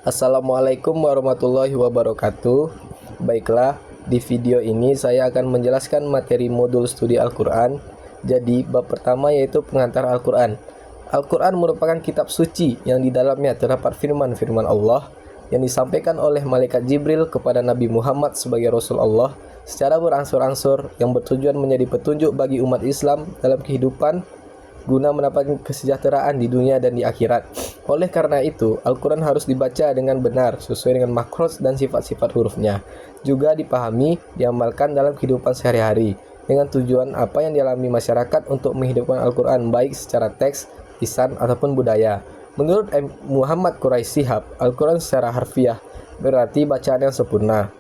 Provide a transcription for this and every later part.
Assalamualaikum warahmatullahi wabarakatuh. Baiklah, di video ini saya akan menjelaskan materi modul studi Al-Quran. Jadi, bab pertama yaitu pengantar Al-Quran. Al-Quran merupakan kitab suci yang di dalamnya terdapat firman-firman Allah yang disampaikan oleh Malaikat Jibril kepada Nabi Muhammad sebagai Rasul Allah secara berangsur-angsur yang bertujuan menjadi petunjuk bagi umat Islam dalam kehidupan guna mendapatkan kesejahteraan di dunia dan di akhirat. Oleh karena itu, Al-Quran harus dibaca dengan benar sesuai dengan makhraj dan sifat-sifat hurufnya. Juga dipahami, diamalkan dalam kehidupan sehari-hari dengan tujuan apa yang dialami masyarakat untuk menghidupkan Al-Quran baik secara teks, lisan, ataupun budaya. Menurut Muhammad Quraisy Shihab, Al-Quran secara harfiah berarti bacaan yang sempurna.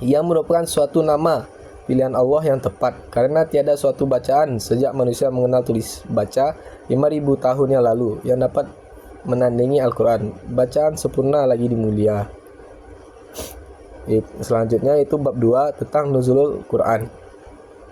Ia merupakan suatu nama pilihan Allah yang tepat karena tiada suatu bacaan sejak manusia mengenal tulis baca 5.000 tahun yang lalu yang dapat menandingi Al-Quran. Bacaan sempurna lagi dimulia. Selanjutnya itu bab 2 tentang nuzulul Quran.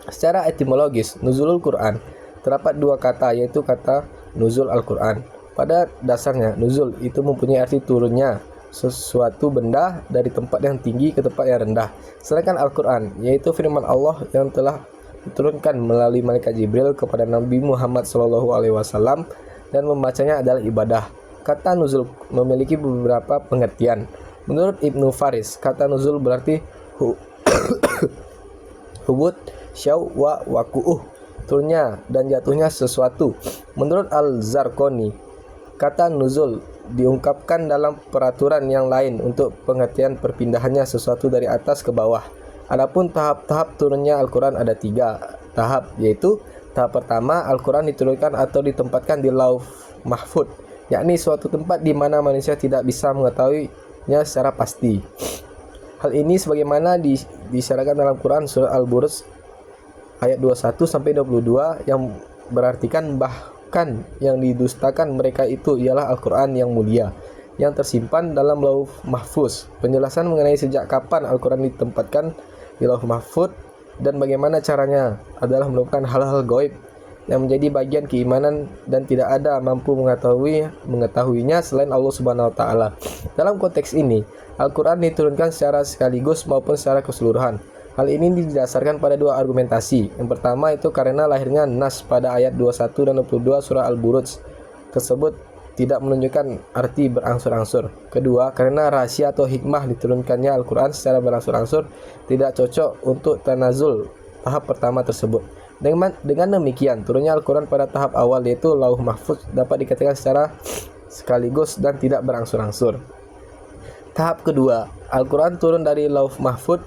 Secara etimologis, nuzulul Quran terdapat dua kata, yaitu kata nuzul Al-Quran. Pada dasarnya, nuzul itu mempunyai arti turunnya sesuatu benda dari tempat yang tinggi ke tempat yang rendah. Sedangkan Al-Quran yaitu firman Allah yang telah diturunkan melalui malaikat Jibril kepada Nabi Muhammad SAW dan membacanya adalah ibadah. Kata nuzul memiliki beberapa pengertian. Menurut Ibnu Faris, kata nuzul berarti hubut, syaw, wa, waku'uh, turunnya dan jatuhnya sesuatu. Menurut Al-Zarqani, kata nuzul diungkapkan dalam peraturan yang lain untuk pengertian perpindahannya sesuatu dari atas ke bawah. Adapun tahap-tahap turunnya Al-Quran ada 3 tahap, yaitu tahap pertama, Al-Quran diturunkan atau ditempatkan di Lauh Mahfud, yakni suatu tempat di mana manusia tidak bisa mengetahuinya secara pasti. Hal ini sebagaimana disyaratkan dalam Quran surat Al-Buruj ayat 21 sampai 22 yang berartikan bahkan yang didustakan mereka itu ialah Al-Quran yang mulia yang tersimpan dalam Lauh Mahfuz. Penjelasan mengenai sejak kapan Al-Quran ditempatkan di Lauh Mahfuz dan bagaimana caranya adalah merupakan hal-hal gaib yang menjadi bagian keimanan dan tidak ada mampu mengetahuinya selain Allah Subhanahu wa taala. Dalam konteks ini, Al-Quran diturunkan secara sekaligus maupun secara keseluruhan. Hal ini didasarkan pada dua argumentasi. Yang pertama itu karena lahirnya nas pada ayat 21 dan 22 surah Al-Buruj tersebut tidak menunjukkan arti berangsur-angsur. Kedua, karena rahasia atau hikmah diturunkannya Al-Quran secara berangsur-angsur tidak cocok untuk tanazul tahap pertama tersebut. Dengan demikian, turunnya Al-Quran pada tahap awal yaitu Lauh Mahfuz dapat dikatakan secara sekaligus dan tidak berangsur-angsur. Tahap kedua, Al-Quran turun dari Lauh Mahfuz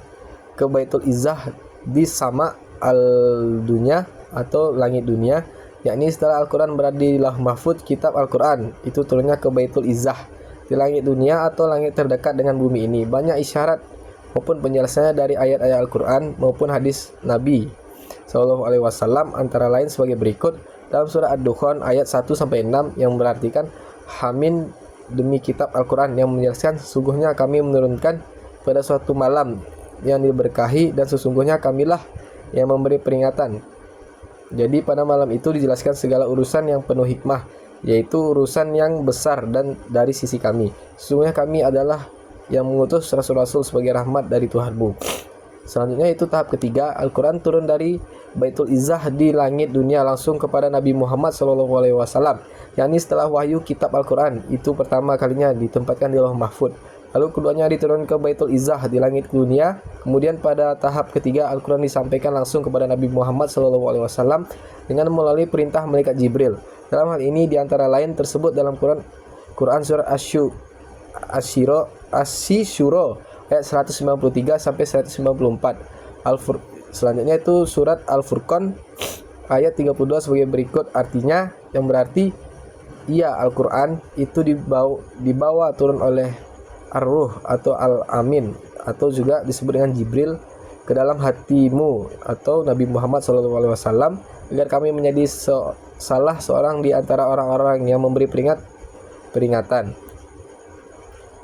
ke Baitul Izzah di sama al-dunya atau langit dunia, yakni setelah Al-Quran berada di Lauh Mahfuz, kitab Al-Quran itu turunnya ke Baitul Izzah di langit dunia atau langit terdekat dengan bumi ini. Banyak isyarat maupun penjelasannya dari ayat-ayat Al-Quran maupun hadis Nabi SAW antara lain sebagai berikut. Dalam surah Ad-Dukhan ayat 1-6 yang berartikan Hamin demi kitab Al-Quran yang menjelaskan sesungguhnya kami menurunkan pada suatu malam yang diberkahi dan sesungguhnya kamilah yang memberi peringatan. Jadi pada malam itu dijelaskan segala urusan yang penuh hikmah, yaitu urusan yang besar dan dari sisi kami. Sesungguhnya kami adalah yang mengutus rasul-rasul sebagai rahmat dari Tuhanmu. Selanjutnya itu tahap ketiga, Al-Quran turun dari Baitul Izzah di langit dunia langsung kepada Nabi Muhammad SAW, yakni setelah wahyu kitab Al-Quran itu pertama kalinya ditempatkan di Lauh Mahfuz. Lalu keduanya diturunkan ke Baitul Izzah di langit dunia. Kemudian pada tahap ketiga Al-Quran disampaikan langsung kepada Nabi Muhammad SAW dengan melalui perintah malaikat Jibril. Dalam hal ini diantara lain tersebut dalam Quran surat Asy-Syura ayat 193 sampai 194. Selanjutnya itu surat Al-Furqan ayat 32 sebagai berikut, artinya yang berarti Al-Quran itu dibawa turun oleh Ar-Ruh atau Al-Amin atau juga disebut dengan Jibril ke dalam hatimu atau Nabi Muhammad SAW agar kami menjadi salah seorang di antara orang-orang yang memberi peringatan.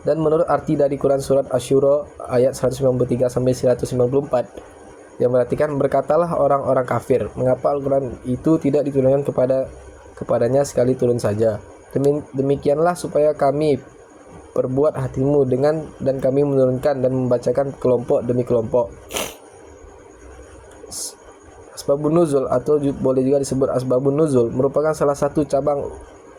Dan menurut arti dari Quran surat Asy-Syura ayat 193 sampai 194 yang berartikan berkatalah orang-orang kafir, mengapa Al-Quran itu tidak diturunkan kepadanya sekali turun saja. Demikianlah supaya kami perbuat hatimu dengan, dan kami menurunkan dan membacakan kelompok demi kelompok. Asbabun nuzul atau boleh juga disebut asbabun nuzul merupakan salah satu cabang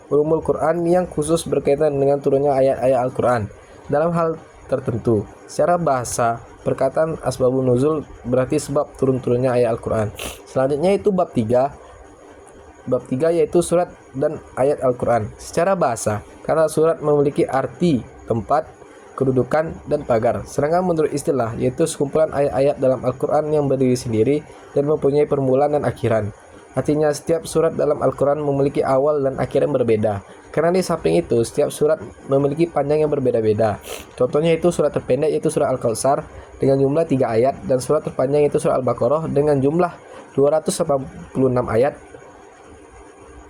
ulumul Quran yang khusus berkaitan dengan turunnya ayat-ayat Al-Quran dalam hal tertentu. Secara bahasa, perkataan asbabun nuzul berarti sebab turun-turunnya ayat Al-Quran. Selanjutnya itu bab 3. Bab 3 yaitu surat dan ayat Al-Quran. Secara bahasa, kata surat memiliki arti tempat, kedudukan, dan pagar. Sedangkan menurut istilah, yaitu sekumpulan ayat-ayat dalam Al-Quran yang berdiri sendiri dan mempunyai permulaan dan akhiran. Artinya setiap surat dalam Al-Quran memiliki awal dan akhir yang berbeda. Karena di samping itu, setiap surat memiliki panjang yang berbeda-beda. Contohnya itu surat terpendek yaitu surat Al-Kautsar dengan jumlah 3 ayat, dan surat terpanjang yaitu surat Al-Baqarah dengan jumlah 286 ayat.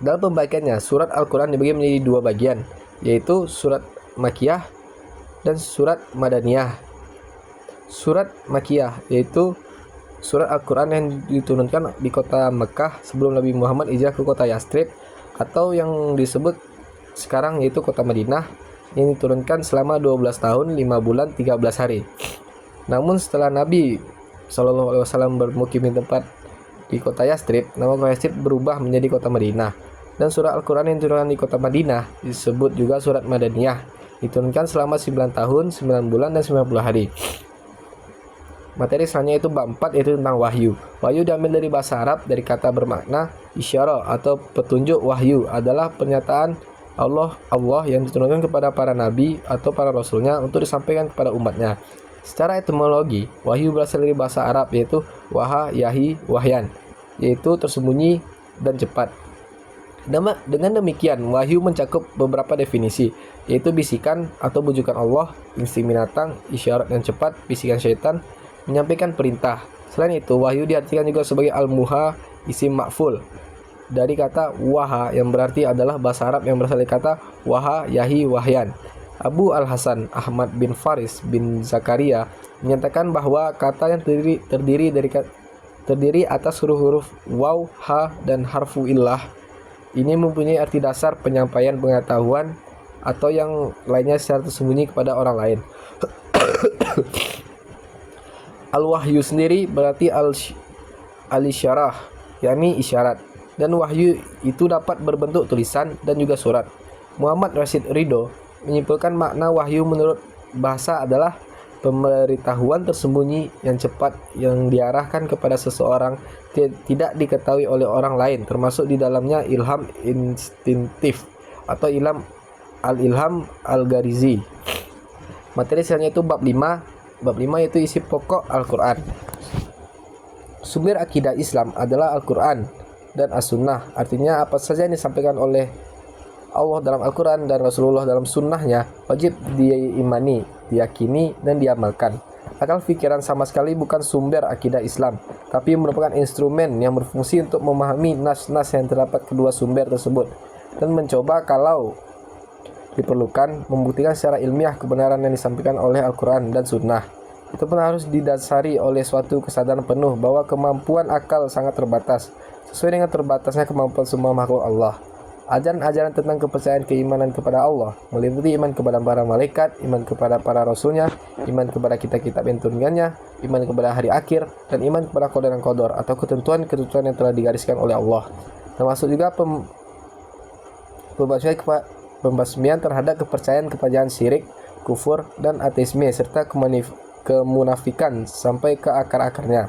Dalam pembagiannya, surat Al-Quran dibagi menjadi 2 bagian, yaitu surat Makkiyah dan surat Madaniyah. Surat Makkiyah yaitu surat Al-Quran yang diturunkan di kota Mekah sebelum Nabi Muhammad hijrah ke kota Yastrib, atau yang disebut sekarang yaitu kota Madinah, yang diturunkan selama 12 tahun, 5 bulan, 13 hari. Namun setelah Nabi SAW bermukim di tempat di kota Yastrib, nama kota Yastrib berubah menjadi kota Madinah. Dan surat Al-Quran yang diturunkan di kota Madinah disebut juga surat Madaniyah, diturunkan selama 9 tahun, 9 bulan, dan 90 hari. Materi selanjutnya itu bab 4 yaitu tentang wahyu. Wahyu diambil dari bahasa Arab dari kata bermakna isyarah atau petunjuk. Wahyu adalah pernyataan Allah yang diturunkan kepada para nabi atau para rasulnya untuk disampaikan kepada umatnya. Secara etimologi, wahyu berasal dari bahasa Arab yaitu waha, yahi, wahyan, yaitu tersembunyi dan cepat. Dengan demikian, wahyu mencakup beberapa definisi, yaitu bisikan atau bujukan Allah, insting binatang, isyarat yang cepat, bisikan syaitan, menyampaikan perintah. Selain itu, wahyu diartikan juga sebagai al-muha, isim ma'ful, dari kata waha yang berarti adalah bahasa Arab yang berasal dari kata waha, yahi, wahyan. Abu Al-Hasan Ahmad bin Faris bin Zakaria menyatakan bahwa kata yang terdiri atas huruf-huruf waw, ha, dan harfu illah ini mempunyai arti dasar penyampaian pengetahuan atau yang lainnya secara tersembunyi kepada orang lain. Al-wahyu sendiri berarti al-isyarah, yakni isyarat, dan wahyu itu dapat berbentuk tulisan dan juga surat. Muhammad Rashid Ridho menyimpulkan makna wahyu menurut bahasa adalah pemberitahuan tersembunyi yang cepat yang diarahkan kepada seseorang tidak diketahui oleh orang lain, termasuk di dalamnya ilham instintif atau ilham al-gharizi. Materi selanjutnya itu bab 5. Bab 5 yaitu isi pokok Al-Quran. Sumber akidah Islam adalah Al-Quran dan As-Sunnah. Artinya apa saja yang disampaikan oleh Allah dalam Al-Quran dan Rasulullah dalam sunnahnya wajib diimani, diyakini, dan diamalkan. Akal pikiran sama sekali bukan sumber akidah Islam, tapi merupakan instrumen yang berfungsi untuk memahami nas-nas yang terdapat kedua sumber tersebut dan mencoba kalau diperlukan membuktikan secara ilmiah kebenaran yang disampaikan oleh Al-Quran dan Sunnah. Itu pun harus didasari oleh suatu kesadaran penuh bahwa kemampuan akal sangat terbatas, sesuai dengan terbatasnya kemampuan semua makhluk Allah. Ajaran-ajaran tentang kepercayaan keimanan kepada Allah meliputi iman kepada para malaikat, iman kepada para rasulnya, iman kepada kitab-kitab yang turunannya, iman kepada hari akhir, dan iman kepada qadar dan qadar atau ketentuan-ketentuan yang telah digariskan oleh Allah. Termasuk juga pembasmian terhadap kepercayaan syirik, kufur, dan ateisme serta kemunafikan sampai ke akar-akarnya.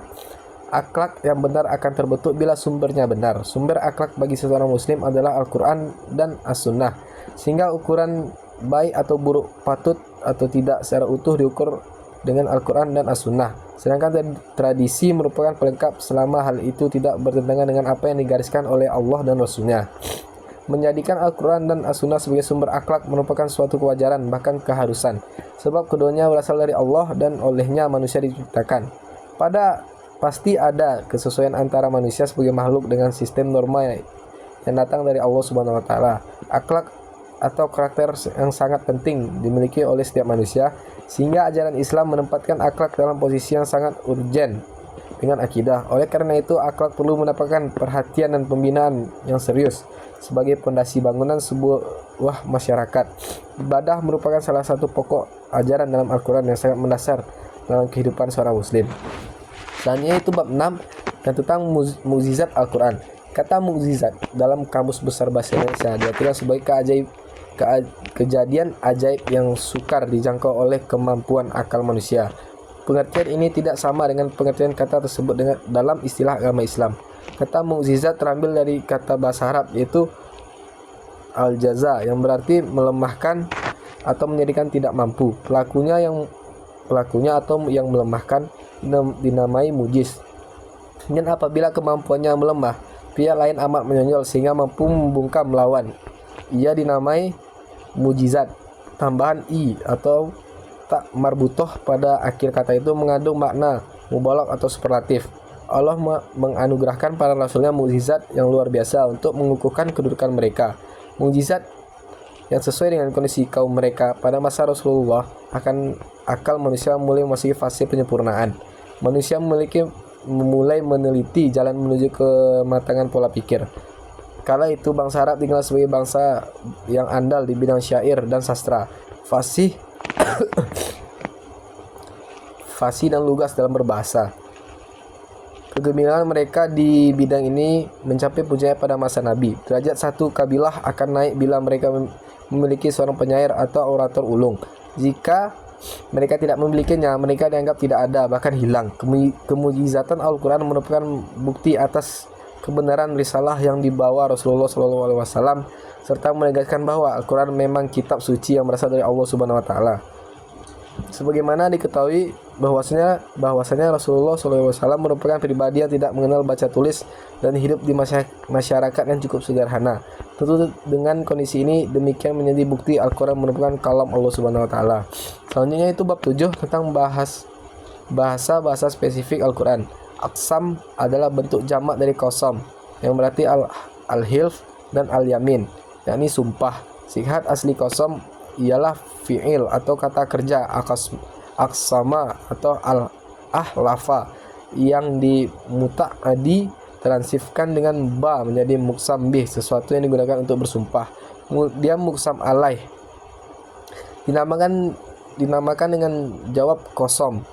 Akhlak yang benar akan terbentuk bila sumbernya benar. Sumber akhlak bagi seorang muslim adalah Al-Quran dan As-Sunnah, sehingga ukuran baik atau buruk, patut atau tidak secara utuh diukur dengan Al-Quran dan As-Sunnah. Sedangkan tradisi merupakan pelengkap selama hal itu tidak bertentangan dengan apa yang digariskan oleh Allah dan Rasulnya. Menjadikan Al-Quran dan As-Sunnah sebagai sumber akhlak merupakan suatu kewajaran, bahkan keharusan, sebab keduanya berasal dari Allah dan olehnya manusia diciptakan. Pasti ada kesesuaian antara manusia sebagai makhluk dengan sistem norma yang datang dari Allah Subhanahu wa taala. Akhlak atau karakter yang sangat penting dimiliki oleh setiap manusia, sehingga ajaran Islam menempatkan akhlak dalam posisi yang sangat urgen dengan akidah. Oleh karena itu, akhlak perlu mendapatkan perhatian dan pembinaan yang serius sebagai pondasi bangunan sebuah masyarakat. Ibadah merupakan salah satu pokok ajaran dalam Al-Quran yang sangat mendasar dalam kehidupan seorang muslim. Selanjutnya itu bab 6 dan tentang mukjizat Al-Quran. Kata mukjizat dalam Kamus Besar Bahasa Indonesia diartikan sebagai kejadian ajaib yang sukar dijangkau oleh kemampuan akal manusia. Pengertian ini tidak sama dengan pengertian kata tersebut dalam istilah agama Islam. Kata mukjizat terambil dari kata bahasa Arab yaitu al-jaza yang berarti melemahkan atau menjadikan tidak mampu. Pelakunya atau yang melemahkan dinamai mujiz. Dan apabila kemampuannya melemah, pihak lain amat menonjol sehingga mampu membungkam lawan, ia dinamai mujizat. Tambahan i atau tak marbutoh pada akhir kata itu mengandung makna mubalak atau superlatif. Allah menganugerahkan para rasulnya mukjizat yang luar biasa untuk mengukuhkan kedudukan mereka. Mukjizat yang sesuai dengan kondisi kaum mereka pada masa Rasulullah akan akal manusia mulai memasuki fase penyempurnaan. Manusia mulai meneliti jalan menuju kematangan pola pikir. Kala itu bangsa Arab dikenal sebagai bangsa yang andal di bidang syair dan sastra, fasih dan lugas dalam berbahasa. Kegemilangan mereka di bidang ini mencapai puncaknya pada masa Nabi. Derajat satu kabilah akan naik bila mereka memiliki seorang penyair atau orator ulung. Jika mereka tidak memilikinya, mereka dianggap tidak ada, bahkan hilang. Kemujizatan Al-Quran merupakan bukti atas kebenaran risalah yang dibawa Rasulullah SAW, serta menegaskan bahwa Al-Quran memang kitab suci yang berasal dari Allah Subhanahu Wa Taala. Sebagaimana diketahui bahwasanya Rasulullah SAW merupakan pribadi yang tidak mengenal baca tulis dan hidup di masyarakat yang cukup sederhana. Tentu dengan kondisi ini demikian menjadi bukti Al-Quran merupakan kalam Allah Subhanahu Wa Taala. Selanjutnya itu bab 7 tentang bahasa spesifik Al-Quran. Aqsam adalah bentuk jamak dari qasam yang berarti al-hilf dan al-yamin, yakni sumpah. Sifat asli qasam ialah fi'il atau kata kerja aqsama atau al-ahlafa yang transifkan dengan ba menjadi muqsam bih, sesuatu yang digunakan untuk bersumpah. Kemudian muqsam alaih dinamakan dengan jawab qasam.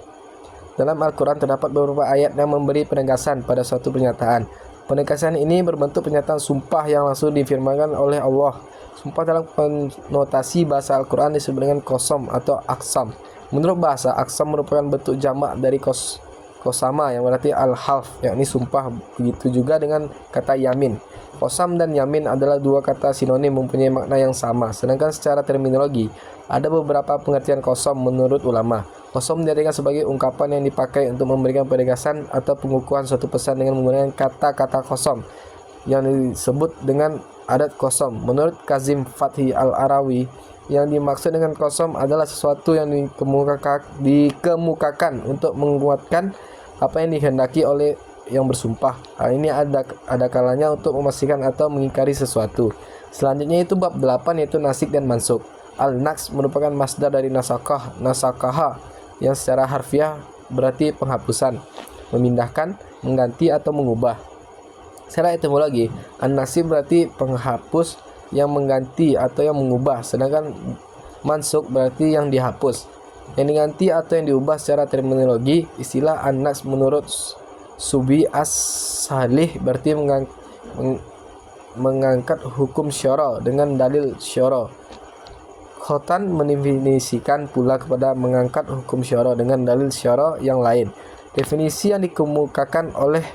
Dalam Al-Quran terdapat beberapa ayat yang memberi penegasan pada suatu pernyataan. Penegasan ini berbentuk pernyataan sumpah yang langsung difirmankan oleh Allah. Sumpah dalam konotasi bahasa Al-Quran disebut dengan qasam atau aqsam. Menurut bahasa, aqsam merupakan bentuk jamak dari qasama yang berarti al-half, yakni sumpah. Begitu juga dengan kata yamin. Qasam dan yamin adalah dua kata sinonim mempunyai makna yang sama. Sedangkan secara terminologi, ada beberapa pengertian qasam menurut ulama. Qasam diartikan sebagai ungkapan yang dipakai untuk memberikan penegasan atau pengukuhan suatu pesan dengan menggunakan kata-kata qasam yang disebut dengan adat qasam. Menurut Kazim Fathi Al-Arawi, yang dimaksud dengan qasam adalah sesuatu yang dikemukakan untuk menguatkan apa yang dikehendaki oleh yang bersumpah. Hal ini ada kalanya untuk memastikan atau mengingkari sesuatu. Selanjutnya itu bab 8 yaitu nasik dan mansuk. Al-naqs merupakan masdar dari nasakaha yang secara harfiah berarti penghapusan, memindahkan, mengganti atau mengubah. Secara etimologi, an-nasib berarti penghapus yang mengganti atau yang mengubah, sedangkan mansuk berarti yang dihapus. Yang diganti atau yang diubah secara terminologi, istilah an-naqs menurut Subi as-Salih berarti mengangkat hukum syara dengan dalil syara. Khotan mendefinisikan pula kepada mengangkat hukum syara dengan dalil syara yang lain. Definisi yang dikemukakan oleh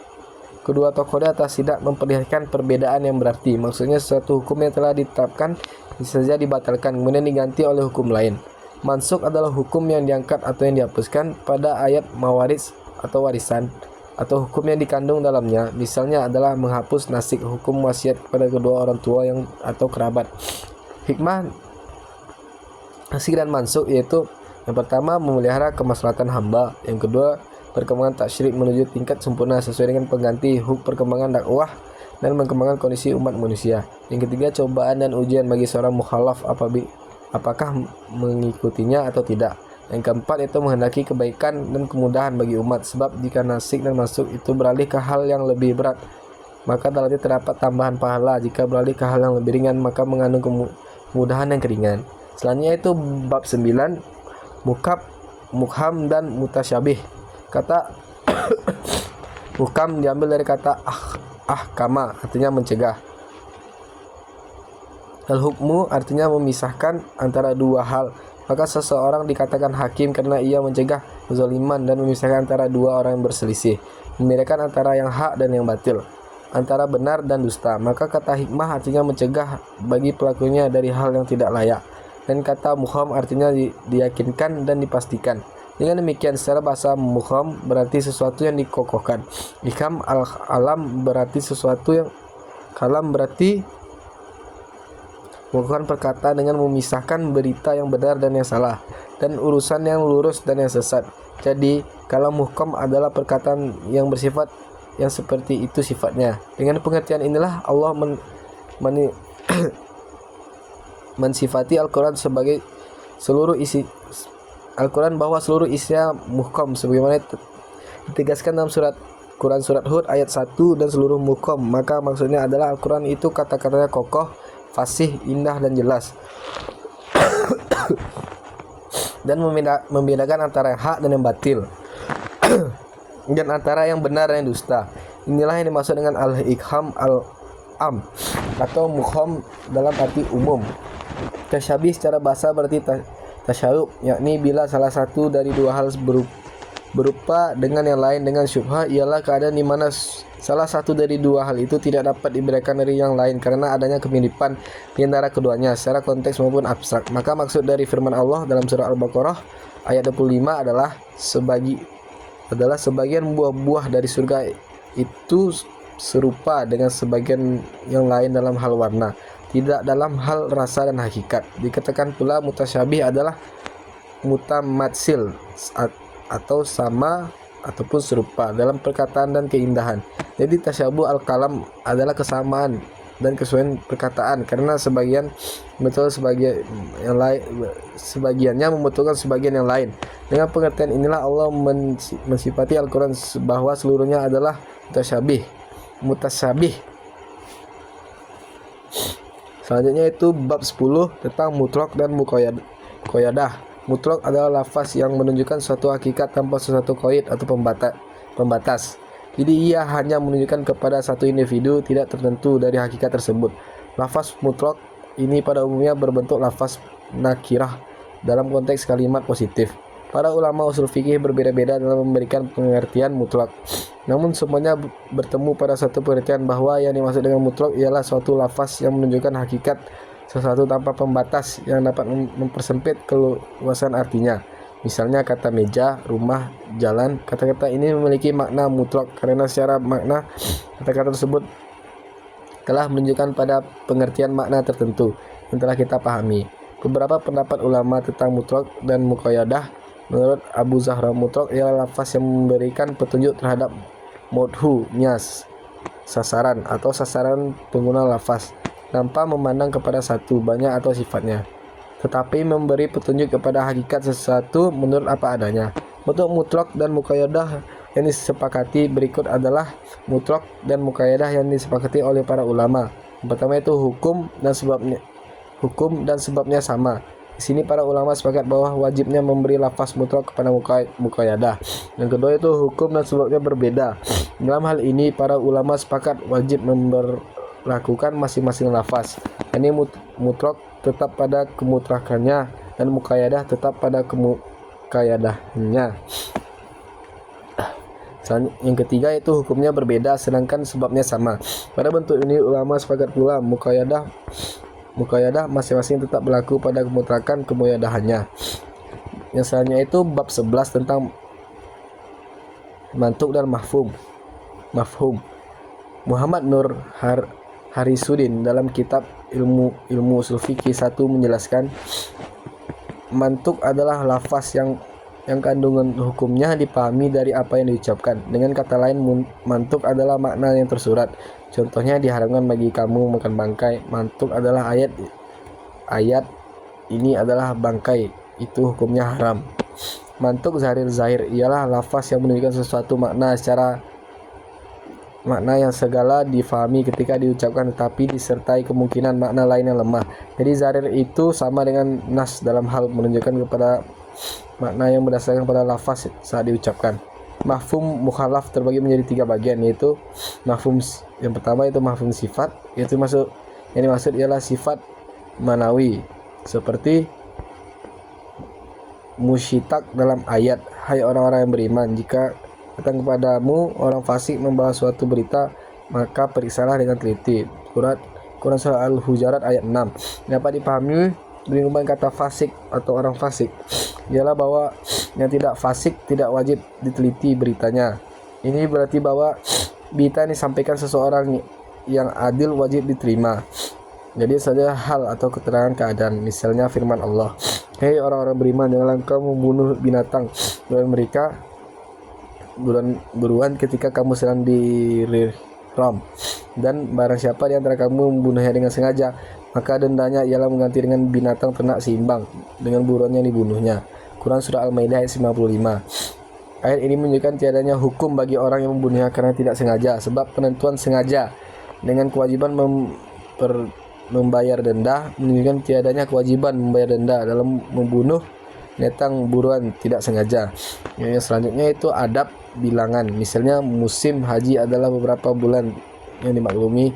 kedua tokoh di atas tidak memperlihatkan perbedaan yang berarti. Maksudnya sesuatu hukum yang telah ditetapkan bisa saja dibatalkan kemudian diganti oleh hukum lain. Mansuk adalah hukum yang diangkat atau yang dihapuskan pada ayat mawaris atau warisan, atau hukum yang dikandung dalamnya. Misalnya adalah menghapus nasik, hukum wasiat kepada kedua orang tua atau kerabat. Hikmah nasik dan mansuk yaitu yang pertama memelihara kemaslahatan hamba, yang kedua perkembangan tasyrik menuju tingkat sempurna sesuai dengan pengganti perkembangan dakwah dan perkembangan kondisi umat manusia. Yang ketiga cobaan dan ujian bagi seorang mukhalaf apakah mengikutinya atau tidak. Yang keempat yaitu menghendaki kebaikan dan kemudahan bagi umat, sebab jika nasik dan masuk itu beralih ke hal yang lebih berat, maka dalamnya terdapat tambahan pahala. Jika beralih ke hal yang lebih ringan, maka mengandung kemudahan yang keringan. Selanjutnya itu bab 9, mukab, mukham dan mutasyabih. Kata mukam diambil dari kata ahkama, artinya mencegah. Al-hukmu artinya memisahkan antara dua hal. Maka seseorang dikatakan hakim karena ia mencegah kezaliman dan memisahkan antara dua orang yang berselisih, membedakan antara yang hak dan yang batil, antara benar dan dusta. Maka kata hikmah artinya mencegah bagi pelakunya dari hal yang tidak layak. Dan kata mukham artinya diyakinkan dan dipastikan. Dengan demikian secara bahasa mukham berarti sesuatu yang dikokohkan. Ikam al-alam berarti sesuatu yang kalam berarti mengukuhkan perkataan dengan memisahkan berita yang benar dan yang salah, dan urusan yang lurus dan yang sesat. Jadi kalau muhkam adalah perkataan yang bersifat yang seperti itu sifatnya. Dengan pengertian inilah Allah mensifati Al-Quran sebagai seluruh isi Al-Quran bahwa seluruh isinya muhkam, sebagaimana ditegaskan dalam Quran surat Hud ayat 1, dan seluruh muhkam. Maka maksudnya adalah Al-Quran itu kata-katanya kokoh, fasih, indah dan jelas, dan membedakan antara yang hak dan yang batil, dan antara yang benar dan yang dusta. Inilah yang dimaksud dengan al-ikham al-am atau mukham dalam arti umum. Tasyabih secara bahasa berarti tasyarub, yakni bila salah satu dari dua hal berupa dengan yang lain dengan syubhah, ialah keadaan di mana salah satu dari dua hal itu tidak dapat dibedakan dari yang lain karena adanya kemiripan di antara keduanya secara konteks maupun abstrak. Maka maksud dari firman Allah dalam surah Al-Baqarah ayat 25 adalah sebagian buah-buah dari surga itu serupa dengan sebagian yang lain dalam hal warna, tidak dalam hal rasa dan hakikat. Dikatakan pula mutasyabih adalah mutamatsil atau sama ataupun serupa dalam perkataan dan keindahan. Jadi tasyabuh al-kalam adalah kesamaan dan kesesuaian perkataan karena sebagian betul sebagian yang lain, sebagiannya membutuhkan sebagian yang lain. Dengan pengertian inilah Allah mensifati Al-Quran bahwa seluruhnya adalah mutasyabih. Selanjutnya itu bab 10 tentang mutlaq dan muqayyadah. Mutlaq adalah lafaz yang menunjukkan suatu hakikat tanpa sesuatu qaid atau pembatas. Jadi ia hanya menunjukkan kepada satu individu, tidak tertentu dari hakikat tersebut. Lafaz mutlaq ini pada umumnya berbentuk lafaz nakirah dalam konteks kalimat positif. Para ulama usul fikih berbeda-beda dalam memberikan pengertian mutlaq. Namun semuanya bertemu pada satu pengertian bahwa yang dimaksud dengan mutlaq ialah suatu lafaz yang menunjukkan hakikat sesuatu tanpa pembatas yang dapat mempersempit keluasan artinya. Misalnya kata meja, rumah, jalan. Kata-kata ini memiliki makna mutlak karena secara makna kata-kata tersebut telah menunjukkan pada pengertian makna tertentu yang telah kita pahami. Beberapa pendapat ulama tentang mutlak dan muqayyadah. Menurut Abu Zahra, mutlak ialah lafaz yang memberikan petunjuk terhadap modhunya sasaran atau sasaran pengguna lafaz tanpa memandang kepada satu, banyak atau sifatnya, tetapi memberi petunjuk kepada hakikat sesuatu menurut apa adanya. Bentuk mutlaq dan muqayyadah yang disepakati berikut adalah mutlaq dan muqayyadah yang disepakati oleh para ulama. Yang pertama itu hukum dan sebabnya sama. Di sini para ulama sepakat bahwa wajibnya memberi lafaz mutlaq kepada muqayyadah. Yang kedua itu hukum dan sebabnya berbeda. Dalam hal ini para ulama sepakat wajib lakukan masing-masing lafaz. Ini mutlaq tetap pada kemutlakannya dan muqayyadah tetap pada kemuqayyadahnya. Yang ketiga itu hukumnya berbeda sedangkan sebabnya sama. Pada bentuk ini ulama sepakat pula muqayyadah masing-masing tetap berlaku pada kemutlakan kemuqayyadahannya. Yang selanjutnya itu bab 11 tentang mantuk dan mafhum. Muhammad Nur Harisuddin dalam kitab ilmu usul fikih 1 menjelaskan mantuk adalah lafaz yang kandungan hukumnya dipahami dari apa yang diucapkan. Dengan kata lain, mantuk adalah makna yang tersurat. Contohnya diharamkan bagi kamu makan bangkai. Mantuk adalah ayat ini adalah bangkai, itu hukumnya haram. Mantuk zahir ialah lafaz yang menunjukkan sesuatu makna yang segala difahami ketika diucapkan, tetapi disertai kemungkinan makna lain yang lemah. Jadi zahir itu sama dengan nas dalam hal menunjukkan kepada makna yang berdasarkan pada lafaz saat diucapkan. Mafhum mukhalaf terbagi menjadi 3 bagian, yaitu mafhum yang pertama itu mafhum sifat, yang dimaksud ialah sifat manawi, seperti musyitak dalam ayat, hai orang-orang yang beriman, jika datang kepadamu orang fasik membawa suatu berita, maka periksalah dengan teliti. Quran surah Al-Hujurat ayat 6. Dapat dipahami dengan kata fasik atau orang fasik ialah bahwa yang tidak fasik tidak wajib diteliti beritanya. Ini berarti bahwa berita yang disampaikan seseorang yang adil wajib diterima. Jadi saja hal atau keterangan keadaan. Misalnya firman Allah, hei orang-orang beriman, janganlah kamu membunuh binatang dan mereka buruan ketika kamu sedang diihram, dan barang siapa di antara kamu membunuhnya dengan sengaja, maka dendanya ialah mengganti dengan binatang ternak seimbang dengan buruannya yang dibunuhnya. Quran surah Al-Maidah ayat 55. Ayat ini menunjukkan tiadanya hukum bagi orang yang membunuhnya karena tidak sengaja, sebab penentuan sengaja dengan kewajiban membayar denda menunjukkan tiadanya kewajiban membayar denda dalam membunuh binatang buruan tidak sengaja. Yang selanjutnya itu adab bilangan. Misalnya musim haji adalah beberapa bulan yang dimaklumi.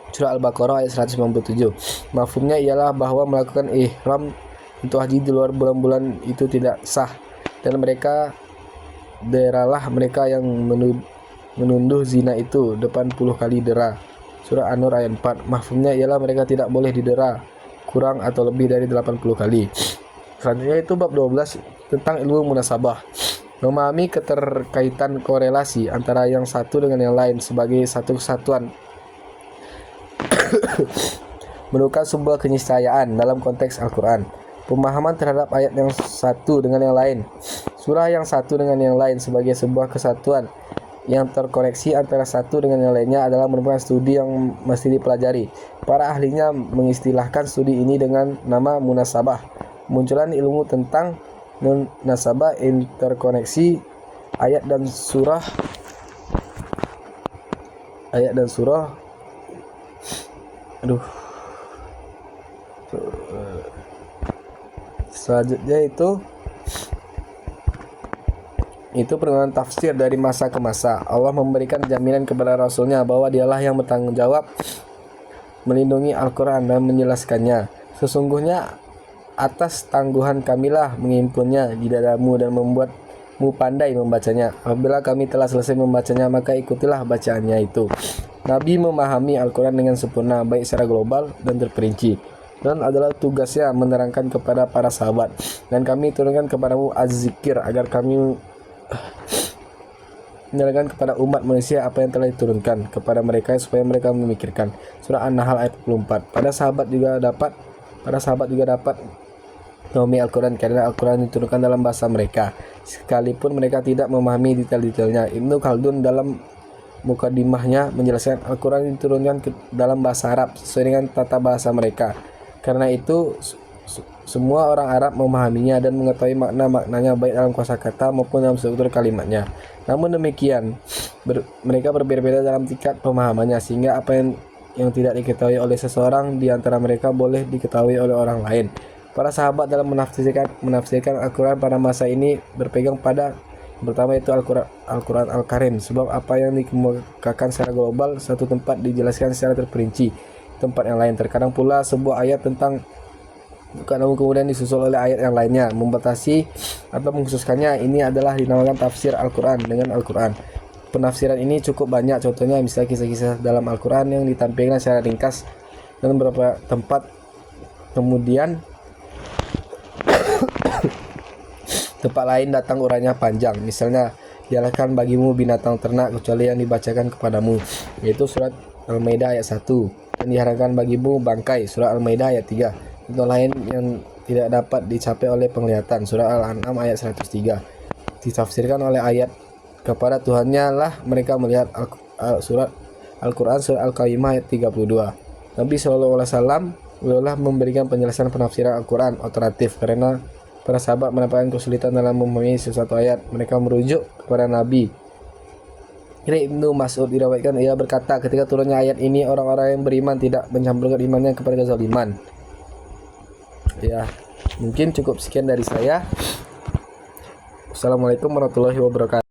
Surah Al-Baqarah ayat 197. Mafhumnya ialah bahwa melakukan ihram untuk haji di luar bulan-bulan itu tidak sah, dan deralah mereka yang menunduh zina itu 80 kali dera. Surah An-Nur ayat 4. Mafhumnya ialah mereka tidak boleh didera kurang atau lebih dari 80 kali. Selanjutnya itu bab 12 tentang ilmu munasabah. Memahami keterkaitan korelasi antara yang satu dengan yang lain sebagai satu kesatuan merupakan sebuah keniscayaan dalam konteks Al-Quran. Pemahaman terhadap ayat yang satu dengan yang lain, surah yang satu dengan yang lain sebagai sebuah kesatuan yang terkoneksi antara satu dengan yang lainnya adalah merupakan studi yang mesti dipelajari. Para ahlinya mengistilahkan studi ini dengan nama munasabah. Munculan ilmu tentang munasabah, interkoneksi ayat dan surah selanjutnya itu pengenalan tafsir dari masa ke masa. Allah memberikan jaminan kepada Rasulnya bahwa dialah yang bertanggung jawab melindungi Al-Quran dan menjelaskannya. Sesungguhnya atas tangguhan kamilah menghimpunnya di dadamu dan membuatmu pandai membacanya. Apabila kami telah selesai membacanya, maka ikutilah bacaannya itu. Nabi memahami Al-Quran dengan sempurna, baik secara global dan terperinci, dan adalah tugasnya menerangkan kepada para sahabat. Dan kami turunkan kepadamu az-zikir agar kami menyatakan kepada umat manusia apa yang telah diturunkan kepada mereka supaya mereka memikirkan. Surah An-Nahl ayat 24. Para sahabat juga dapat memahami Al-Quran karena Al-Quran diturunkan dalam bahasa mereka, sekalipun mereka tidak memahami detail-detailnya. Ibnu Khaldun dalam mukadimahnya menjelaskan Al-Quran diturunkan dalam bahasa Arab sesuai dengan tata bahasa mereka. Karena itu semua orang Arab memahaminya dan mengetahui makna-maknanya baik dalam kosakata maupun dalam struktur kalimatnya. Namun demikian, mereka berbeda-beda dalam tingkat pemahamannya, sehingga apa yang tidak diketahui oleh seseorang di antara mereka boleh diketahui oleh orang lain. Para sahabat dalam menafsirkan Al-Quran pada masa ini berpegang pada pertama itu Al-Quran Al-Karim, sebab apa yang dikemukakan secara global satu tempat dijelaskan secara terperinci tempat yang lain. Terkadang pula sebuah ayat tentang namun kemudian disusul oleh ayat yang lainnya membatasi atau mengkhususkannya. Ini adalah dinamakan tafsir Al-Quran dengan Al-Quran. Penafsiran ini cukup banyak, contohnya misalnya kisah-kisah dalam Al-Quran yang ditampilkan secara ringkas dan beberapa tempat kemudian tempat lain datang urainya panjang. Misalnya, dihalalkan bagimu binatang ternak kecuali yang dibacakan kepadamu, yaitu surat Al-Maidah ayat 1, dan diharamkan bagimu bangkai, surah Al-Maidah ayat 3. Contoh lain yang tidak dapat dicapai oleh penglihatan, surah Al-An'am ayat 103. Ditafsirkan oleh ayat kepada Tuhannya lah mereka melihat surat Al-Quran surah Al-Qaimah ayat 32. Nabi SAW beliaulah memberikan penjelasan penafsiran Al-Quran alternatif karena para sahabat mendapatkan kesulitan dalam memahami sesuatu ayat. Mereka merujuk kepada Nabi. Ini Ibnu Mas'ud diriwayatkan, ia berkata, ketika turunnya ayat ini, orang-orang yang beriman tidak mencampurkan imannya kepada kezaliman. Ya, mungkin cukup sekian dari saya. Assalamualaikum warahmatullahi wabarakatuh.